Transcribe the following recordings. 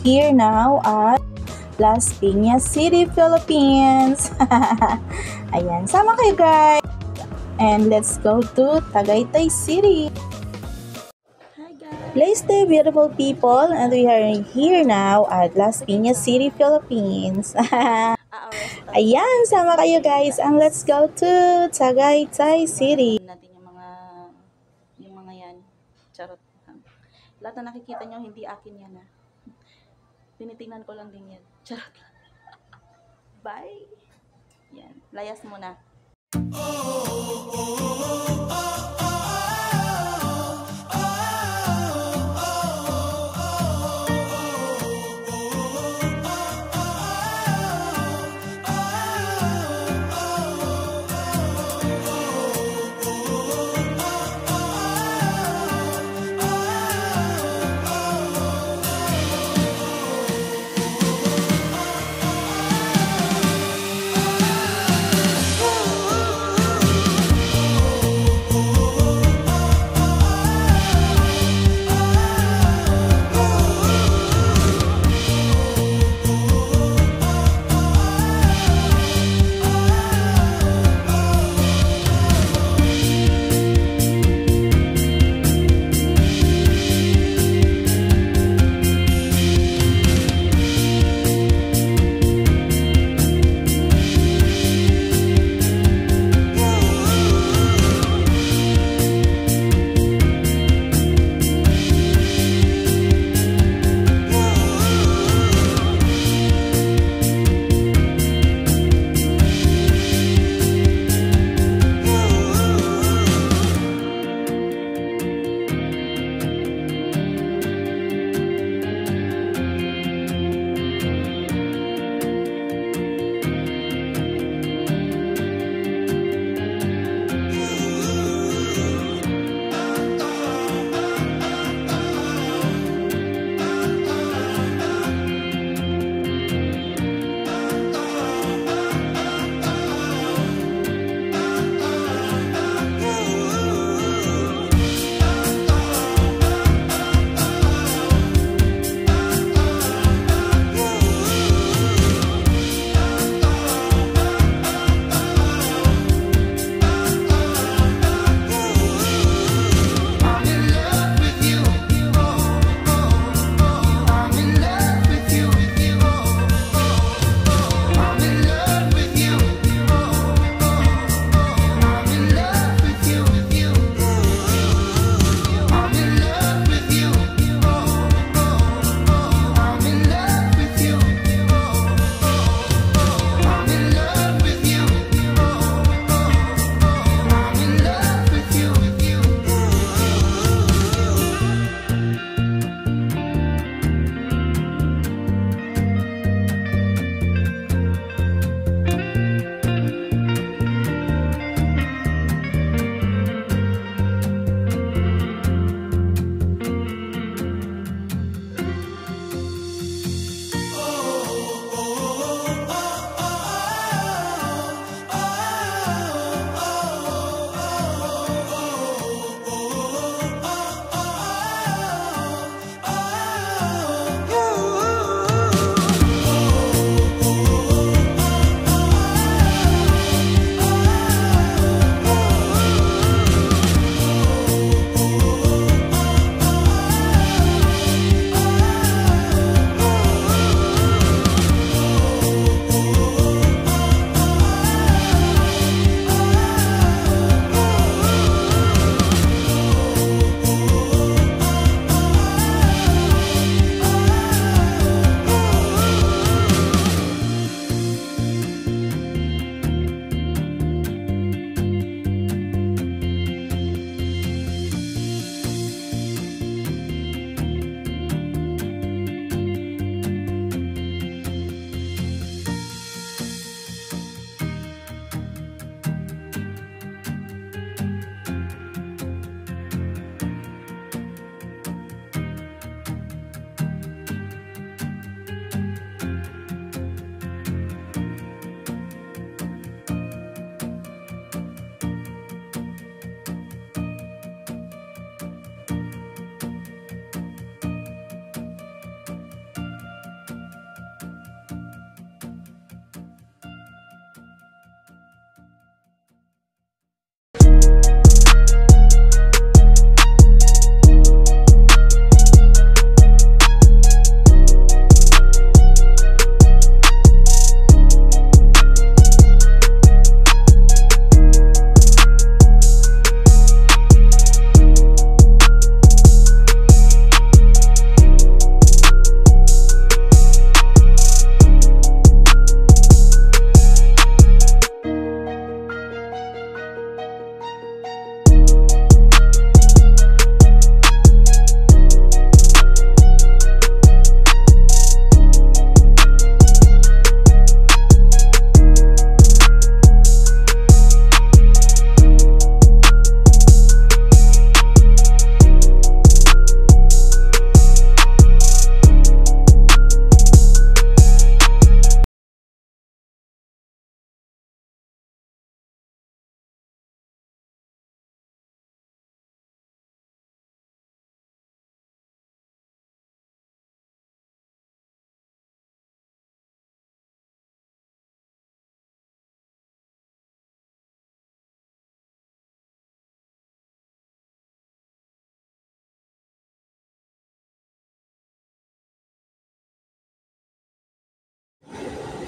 here now at Las Piñas City, Philippines. Ayan, sama kayo guys. And let's go to Tagaytay City. Hi guys. Bless the beautiful people, and we are here now at Las Piñas City, Philippines. Ayan, sama kayo guys. And let's go to Tagaytay City. Natin yung mga yan. Charot. Lahat na nakikita nyo, hindi akin yan Tinitingnan ko lang din yan. Charot. Bye. Yan. Layas muna.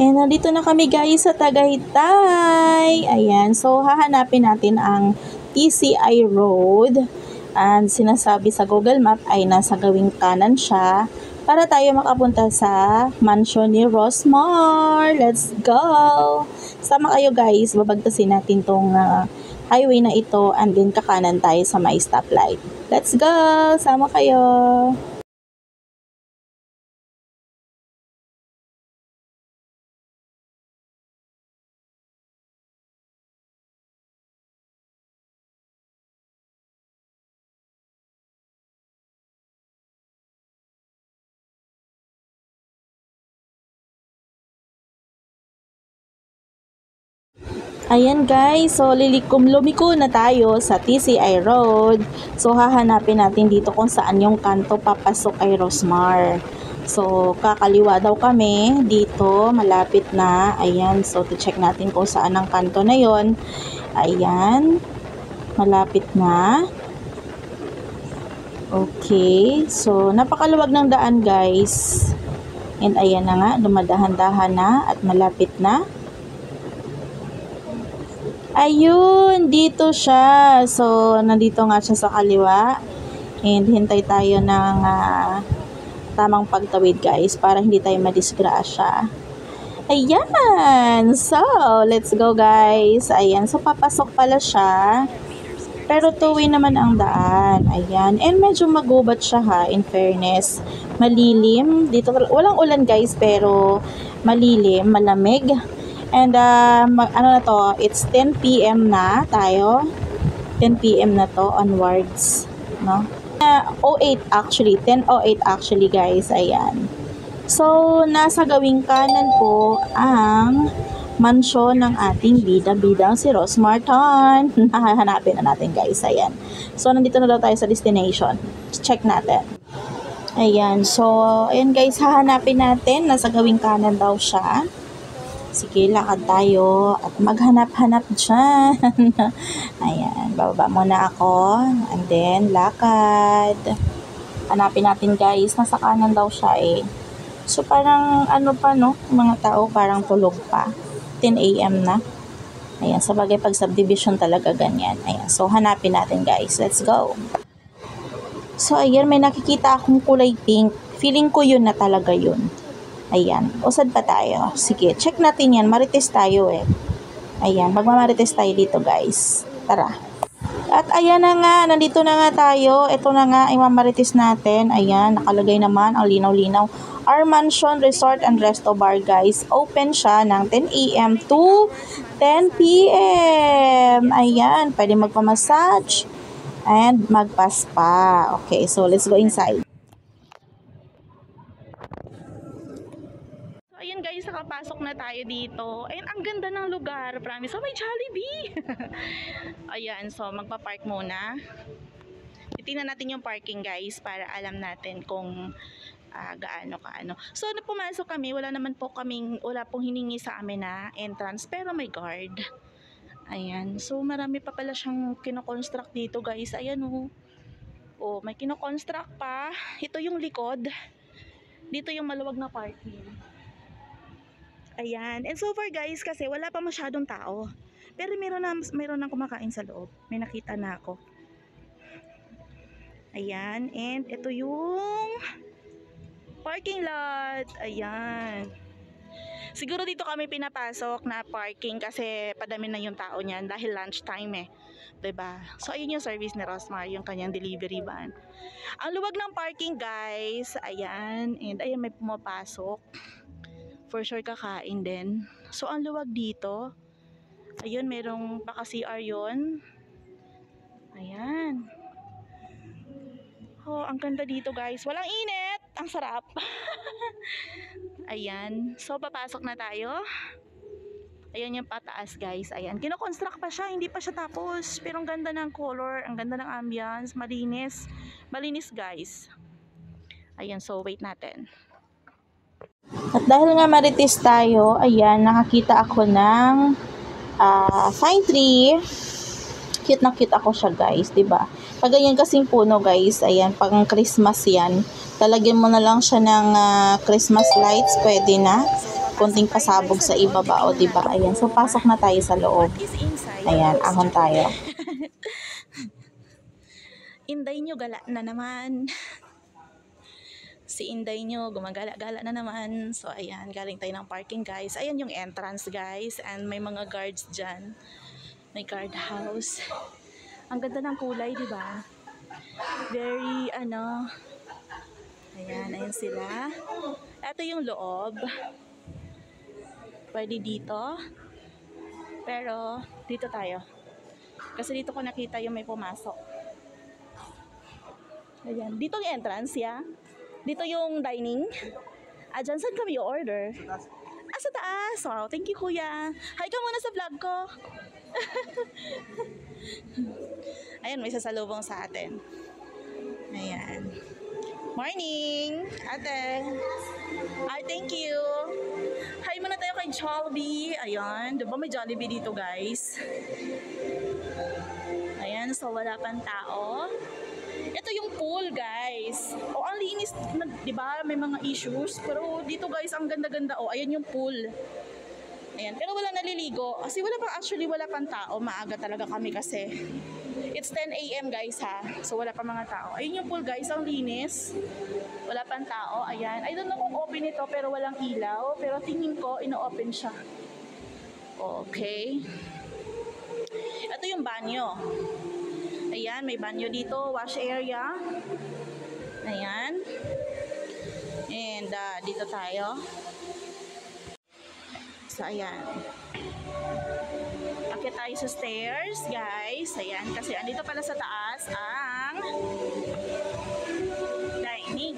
And nandito na kami guys sa Tagaytay. Ayan, so hahanapin natin ang TCI Road. And sinasabi sa Google Map ay nasa gawing kanan siya para tayo makapunta sa mansion ni Rosmar. Let's go! Sama kayo guys, babagtasin natin tong highway na ito and then kakanan tayo sa may stoplight. Let's go! Sama kayo! Ayan guys, so lumiko na tayo sa TCI Road. So hahanapin natin dito kung saan yung kanto papasok kay Rosmar. So kakaliwa daw kami dito, malapit na. Ayan, so to-check natin kung saan ang kanto na yon. Ayan, malapit na. Okay, so napakaluwag ng daan guys. And ayan na nga, dumadahan-dahan na at malapit na. Ayun, dito siya. So, nandito nga siya sa kaliwa. And hintay tayo ng tamang pagtawid guys para hindi tayo madisgrasya. Ayan. So, let's go guys. Ayan. So, papasok pala siya. Pero two-way naman ang daan. Ayan. And medyo magubat siya ha, in fairness. Malilim. Dito, walang ulan guys, pero malilim, malamig. And ano na to, it's 10 PM na tayo. 10 PM na to onwards, no? 08 actually, 10:08 actually guys, ayan. So, nasa gawing kanan po ang mansyon ng ating bida-bidang si Rosmar Tan. Hanapin na natin guys, ayan. So, nandito na daw tayo sa destination. Check natin. Ayan, so, ayan guys, hahanapin natin. Nasa gawing kanan daw siya. Sige, lakad tayo at maghanap-hanap dyan. Ayan, bababa muna ako. And then, lakad. Hanapin natin guys. Nasa kanan daw siya eh. So, parang ano pa no? Mga tao parang tulog pa. 10 AM na. Ayan, sa bagay pag subdivision talaga ganyan. Ayan, so hanapin natin guys. Let's go. So, ayan, may nakikita akong kulay pink. Feeling ko yun na talaga yun. Ayan, usad pa tayo. Sige, check natin yan. Marites tayo eh. Ayan, magmamarites tayo dito guys. Tara. At ayan na nga, nandito na nga tayo. Ito na nga, imamarites natin. Ayan, nakalagay naman ang linaw-linaw. Our Mansion Resort and Resto Bar guys. Open siya ng 10 AM to 10 PM. Ayan, pwede magpamassage and magpa-spa. Okay, so let's go inside. Ayan guys, nakapasok na tayo dito. Ayan, ang ganda ng lugar. Promise. Oh, may Jollibee. Ayan, so magpa-park muna. Titingnan natin yung parking guys para alam natin kung gaano kaano. So, pumasok kami. Wala pong hiningi sa amin na entrance. Pero may guard. Ayan. So, marami pa pala siyang kinoconstruct dito guys. Ayan oh. Oh, may kinoconstruct pa. Ito yung likod. Dito yung maluwag na parking. Ayan. And so far guys, kasi wala pa masyadong tao. Pero meron nang kumakain sa loob. May nakita na ako. Ayan. And ito yung parking lot. Ayan. Siguro dito kami pinapasok na parking kasi padami na yung tao niyan dahil lunch time eh. 'Di ba? So ayun yung service ni Rosmar, yung kanyang delivery van. Ang luwag ng parking guys. Ayan. And ayan, may pumapasok. For sure kakain din. So, ang luwag dito. Ayun, merong baka CR yun. Ayan. Oh, ang ganda dito guys. Walang init. Ang sarap. Ayan. So, papasok na tayo. Ayan yung pataas guys. Ayan. Kino-construct pa siya. Hindi pa siya tapos. Pero ang ganda ng color. Ang ganda ng ambience. Malinis. Malinis guys. Ayan. So, wait natin. At dahil nga marites tayo, ayan, nakakita ako ng fine tree. Cute na cute ako siya guys, diba? Pag ganyan kasing puno guys, ayan, pag Christmas yan, talagyan mo na lang siya ng Christmas lights, pwede na. konting pasabog sa ibaba, o diba? Ayan, so pasok na tayo sa loob. Ayan, ahon tayo. Inday nyo gala na naman. Si Inday nyo gumagala-gala na naman. So ayan, galing tayo ng parking guys. Ayan yung entrance guys. And may mga guards dyan. May guard house. Ang ganda ng kulay, di ba? Very ayan, ayan sila. Ito yung loob. Pwede dito. Pero dito tayo. Kasi dito ko nakita yung may pumasok. Ayan, dito yung entrance, yeah. Dito yung dining. Dyan, saan kami i-order? Sa taas. Wow, thank you kuya. Hi ka muna sa vlog ko. Ayan, may sasalubong sa atin. Ayan. Morning, ate. Hi, thank you. Hi muna tayo kay Jollibee. Ayan, diba may Jollibee dito guys? Ayan, so wala pang tao. Ito yung pool, guys. Ang linis, di ba? May mga issues. Pero dito, guys, ang ganda-ganda. Ayan yung pool. Ayan. Pero wala naliligo. Kasi wala pang tao. Maaga talaga kami kasi. It's 10 a.m. guys, ha. So, wala pa mga tao. Ayun yung pool, guys. Ang linis. Wala pang tao. Ayan. I don't know kung open ito, pero walang ilaw. Pero tingin ko, ino-open siya. Okay. Ito yung banyo. Ayan, may banyo dito, wash area. Ayan. And dito tayo. So, ayan. Akit tayo sa stairs, guys. Ayan, kasi andito pala sa taas ang dining.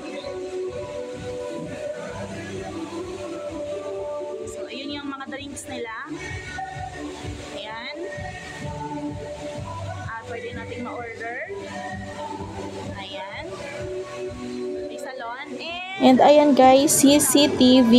So, ayun yung mga drinks nila. Ayan. Pwede nating ma-order. Ayan. May salon. And ayan guys, CCTV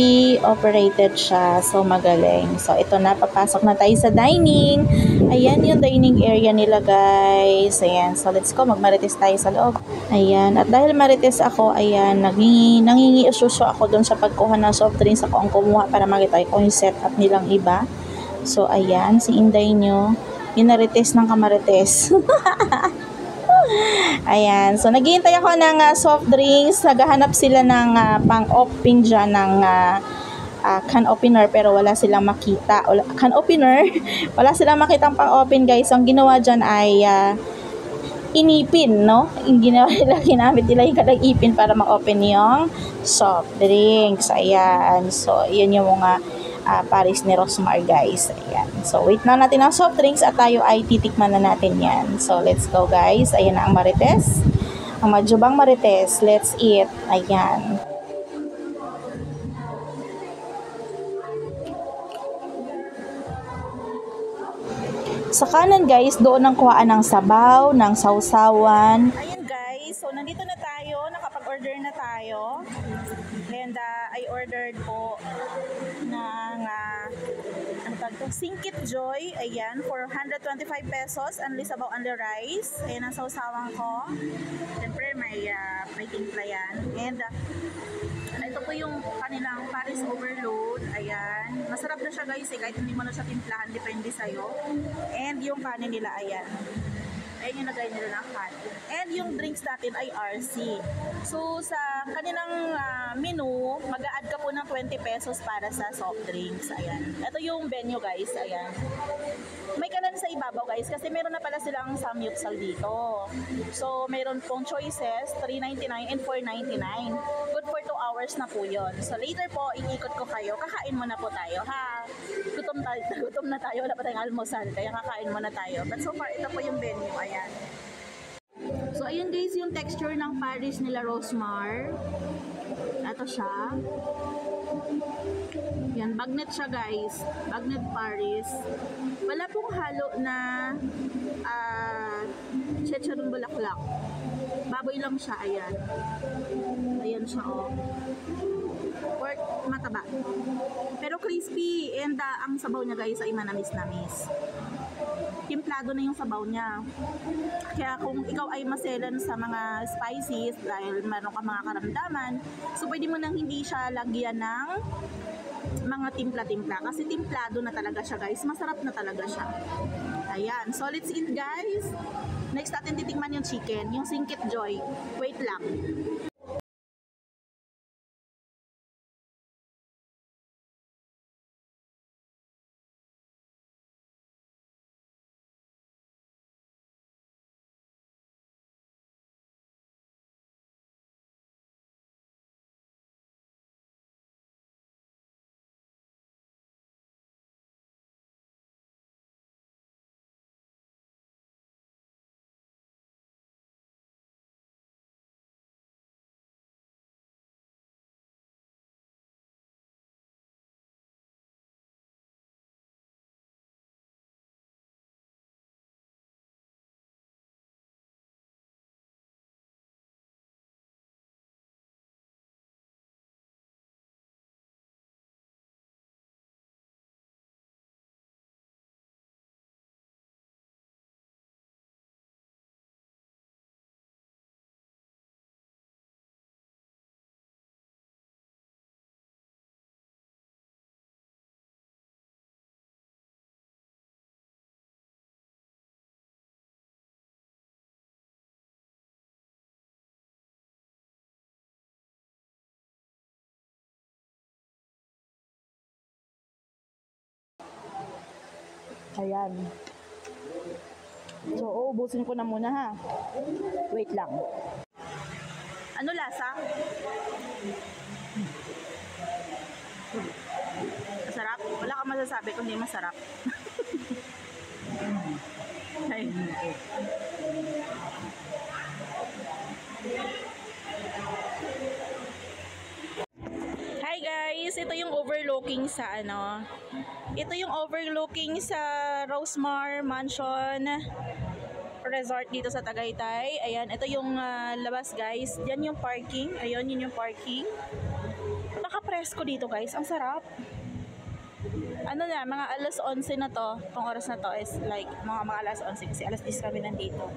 operated siya. So magaling. So ito na, papasok na tayo sa dining. Ayan yung dining area nila guys. Ayan. So let's go, magmarites tayo sa loob. Ayan. At dahil marites ako, ayan, nangingi-ususo ako dun sa pagkuha ng soft drinks. Ako ang kumuha para makita ko yung setup nilang iba. So ayan, si Inday nyo. Minarites ng kamarites. Ayan. So, naghihintay ako ng soft drinks. Naghahanap sila ng pang-open dyan ng can opener pero wala silang makita. Can opener? Wala silang makitang pang-open guys. Ang ginawa dyan ay inipin, no? Yung ginawa nila, ginamit nila yung kalang ipin para ma-open yung soft drinks. Ayan. So, yun yung mga Paris ni Rosmar guys. Ayan. So wait na natin ang soft drinks at tayo ay titikman na natin yan. So let's go guys. Ayan na ang marites. Ang majubang marites. Let's eat. Ayan. Sa kanan guys, doon ang kuhaan ng sabaw, ng sausawan. Ayan guys. So nandito na tayo. Nakapag-order na tayo. And I ordered po ng Singkit Joy, ayan, for 125 pesos, only sabaw, only rice. Ayan ang sausawan ko. Siyempre, may timpla yan. And ito po yung kanilang Paris Overload. Ayan. Masarap na siya guys, kahit hindi mo na siya timplahan, depende sa'yo. And yung kanin nila, ayan. Ayan yung nagay nila ng kanin. And yung drinks natin ay RC. So, sa kanilang menu, mag-a-add ka po ng 20 pesos para sa soft drinks. Ayan. Ito yung venue guys. Ayan. May kalan sa ibabaw guys kasi meron na pala silang samyupsal dito. So, meron pong choices, $3.99 and $4.99. Good for 2 hours na po yun. So, later po, iikot ko kayo. Kakain muna po tayo, ha? Gutom na tayo. Wala pa tayong almusal. Kaya kakain muna tayo. But so far, ito po yung venue. Ayan. So, ayan guys, yung texture ng Paris nila Rosmar. Ito siya. Yan, bagnet siya guys. Bagnet Paris. Wala pong halo na chicharron bulaklak. Baboy lang siya, ayan. Ayan siya, oh. Pork mataba. Pero crispy. And ang sabaw niya guys ay manamis-namis. timplado na yung sabaw niya. Kaya kung ikaw ay maselan sa mga spices dahil meron ka mga karamdaman, so pwede mo nang hindi siya lagyan ng mga timpla-timpla kasi timplado na talaga siya guys, masarap na talaga siya. Ayan, so let's eat guys. Next natin titikman yung chicken, yung Singkit Joy. Wait lang. Ayan. So, uubusin ko na muna ha. Wait lang. Ano lasa? Masarap? Wala kang masasabi kung hindi masarap. Ay. Hi guys, ito yung overlooking sa ito yung overlooking sa Rosemar Mansion Resort dito sa Tagaytay. Ayan, ito yung labas guys. Yan yung parking. Ayun, yun yung parking. Naka-presko dito guys. Ang sarap. Ano na, mga alas 11 na to. Itong oras na to is like mga alas 11 kasi alas 10 kami nandito.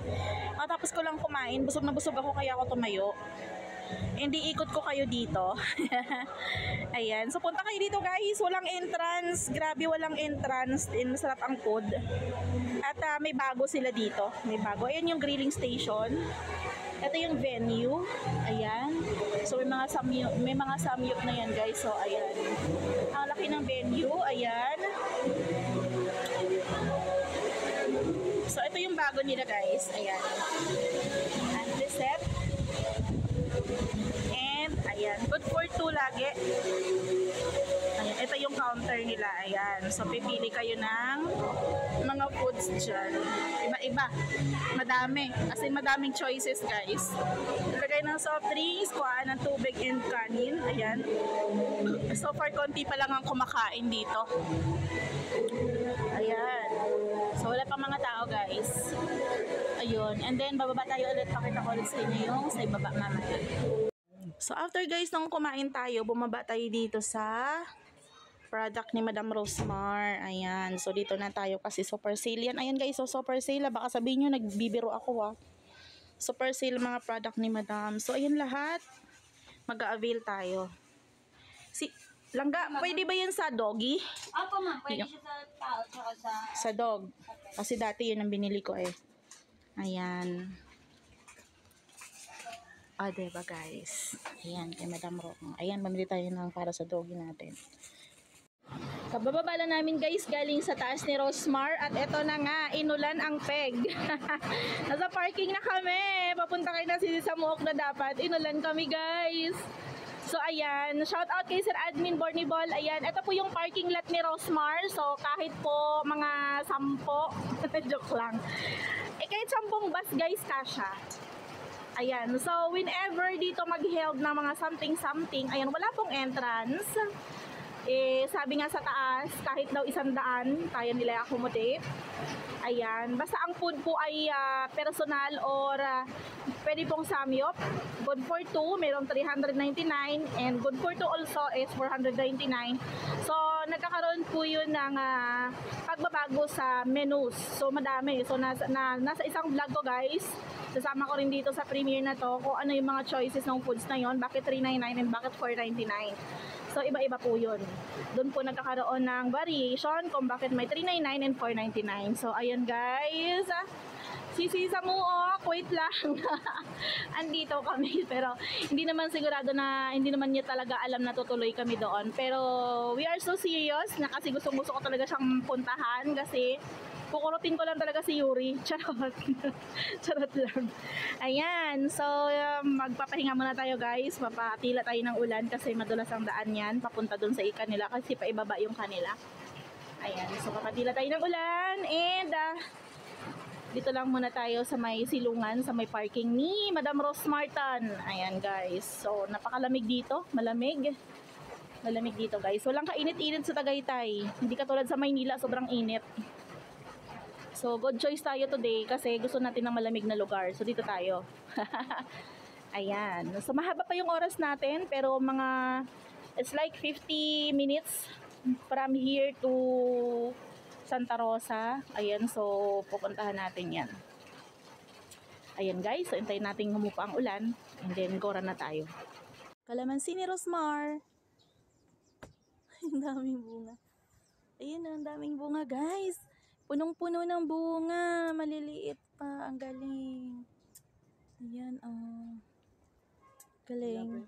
Tapos ko lang kumain. Busog na busog ako kaya ako tumayo. Hindi ikot ko kayo dito. Ayan. So, punta kayo dito guys. Walang entrance. Grabe, walang entrance. Masarap ang food. At may bago sila dito. May bago. Ayan yung grilling station. Ito yung venue. Ayan. So, may mga samyup na yan guys. So, ayan. Ang laki ng venue. Ayan. So, ito yung bago nila guys. Ayan. And reset. And, ayan, good for 2 lagi. Ayan, ito yung counter nila, ayan. So, pipili kayo ng mga foods dyan. Iba-iba. Madami. As in, madaming choices, guys. Lagay ng soft drinks, kuhaan ng tubig and kanin. Ayan. So far, konti pa lang ang kumakain dito. Ayan. So, wala pang mga tao, guys. Ayun. And then, bababa tayo ulit. Pakita ko ulit sa inyo yung sa ibaba mamaya. So, after guys, nung kumain tayo, bumaba tayo dito sa product ni Madam Rosemar. Ayan. So, dito na tayo kasi super sale yan. Ayan guys, so super sale. Baka sabihin nyo, nagbibiro ako Super sale mga product ni Madam. So, ayan lahat. Mag-a-avail tayo. Langga, pwede ba yan sa doggy? Opo ma'am, pwede siya sa tao tsaka sa dog. Kasi dati yun ang binili ko eh. Ayan. Diba guys? Ayan, kay Madam Ro. Ayan, mamili tayo ng para sa doggy natin. Kabababa lang namin guys, galing sa taas ni Rosemar. At eto na nga, inulan ang peg. Nasa parking na kami. Papunta kayo na sa Muok na dapat. Inulan kami guys. So, ayan. Shout out kay Sir Admin Bornibol. Ayan. Ito po yung parking lot ni Rosemar. So, kahit po mga 10. Joke lang. Kahit 10 bus guys, kasha. Ayan. So, whenever dito mag-held ng mga something-something, ayan, wala pong entrance. Sabi nga sa taas, kahit daw 100, kaya nila accommodate. Ayan. Basta ang food po ay personal or pwede pong samyop. Good for 2, mayroong 399. And good for 2 also is 499. So, nagkakaroon po yun ng pagbabago sa menus. So, madami. So, nasa isang vlog ko, guys. Sasama ko rin dito sa premiere na to kung ano yung mga choices ng foods na yon, bakit $3.99 and bakit $4.99. So, iba-iba po yun. Doon po nagkakaroon ng variation kung bakit may $3.99 and $4.99. So, ayun guys. Sisi sa Muok, wait lang. Andito kami, pero hindi naman sigurado na, hindi naman niya talaga alam na tutuloy kami doon. Pero we are so serious na kasi gusto ko talaga siyang puntahan kasi kukurutin ko lang talaga si Yuri. Charot. Charot lang. Ayan. So, magpapahinga muna tayo guys. Papatila tayo ng ulan kasi madulas ang daan yan. Papunta dun sa kanila kasi paibaba yung kanila. Ayan. So, papatila tayo ng ulan. And, dito lang muna tayo sa may silungan, sa may parking ni Madam Rose Martin. Ayan guys. So, napakalamig dito. Malamig. Malamig dito guys. Walang kainit-init sa Tagaytay. Hindi katulad sa Maynila, sobrang init. So, good choice tayo today kasi gusto natin ng malamig na lugar. So, dito tayo. Ayan. So, mahaba pa yung oras natin pero mga it's like 50 minutes from here to Santa Rosa. Ayan, so pupuntahan natin yan. Ayan guys, so hintayin natin humupa ang ulan and then gora na tayo. Kalamansi ni Rosmar. Ang daming bunga. Ayan, ang daming bunga guys. Punong-puno ng bunga. Maliliit pa. Ang galing. Ayan, oh. Galing.